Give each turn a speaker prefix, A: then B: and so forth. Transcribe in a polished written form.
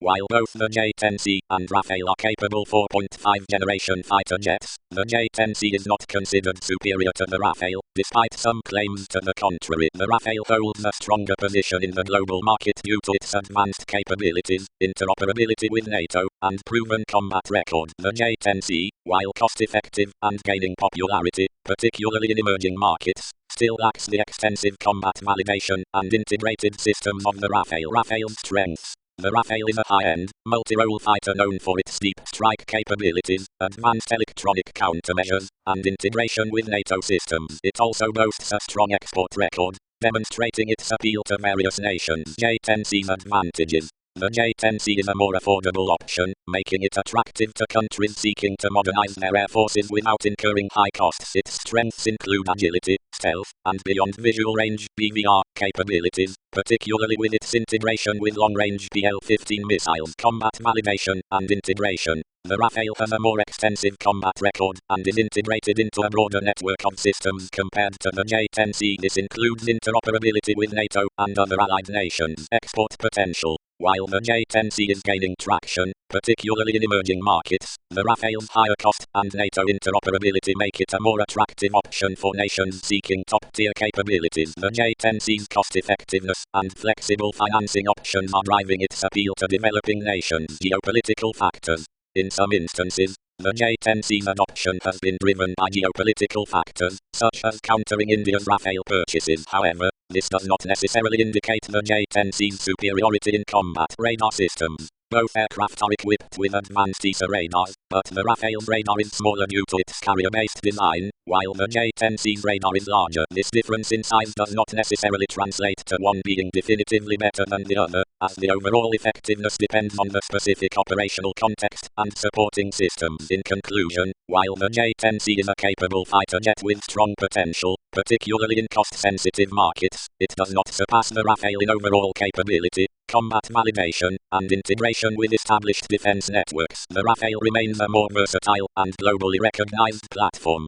A: While both the J-10C and Rafale are capable 4.5 generation fighter jets, the J-10C is not considered superior to the Rafale, despite some claims to the contrary. The Rafale holds a stronger position in the global market due to its advanced capabilities, interoperability with NATO, and proven combat record. The J-10C, while cost-effective and gaining popularity, particularly in emerging markets, still lacks the extensive combat validation and integrated systems of the Rafale. Rafale's strengths. The Rafale is a high-end, multirole fighter known for its deep strike capabilities, advanced electronic countermeasures, and integration with NATO systems. It also boasts a strong export record, demonstrating its appeal to various nations. J-10C's advantages. The J-10C is a more affordable option, making it attractive to countries seeking to modernize their air forces without incurring high costs. Its strengths include agility, stealth, and beyond visual range (BVR) capabilities, particularly with its integration with long-range PL-15 missiles. Combat validation and integration. The Rafale has a more extensive combat record and is integrated into a broader network of systems compared to the J-10C. This includes interoperability with NATO and other allied nations. Export potential. While the J-10C is gaining traction, particularly in emerging markets, the Rafale's higher cost and NATO interoperability make it a more attractive option for nations seeking top-tier capabilities. The J-10C's cost-effectiveness and flexible financing options are driving its appeal to developing nations. Geopolitical factors. In some instances, the J-10C's adoption has been driven by geopolitical factors, such as countering India's Rafale purchases. However, this does not necessarily indicate the J-10C's superiority in combat. Radar systems. Both aircraft are equipped with advanced ESA radars, but the Rafale's radar is smaller due to its carrier-based design, while the J-10C's radar is larger. This difference in size does not necessarily translate to one being definitively better than the other, as the overall effectiveness depends on the specific operational context and supporting systems. In conclusion, while the J-10C is a capable fighter jet with strong potential, particularly in cost-sensitive markets, it does not surpass the Rafale in overall capability, combat validation, and integration with established defense networks. The Rafale remains a more versatile and globally recognized platform.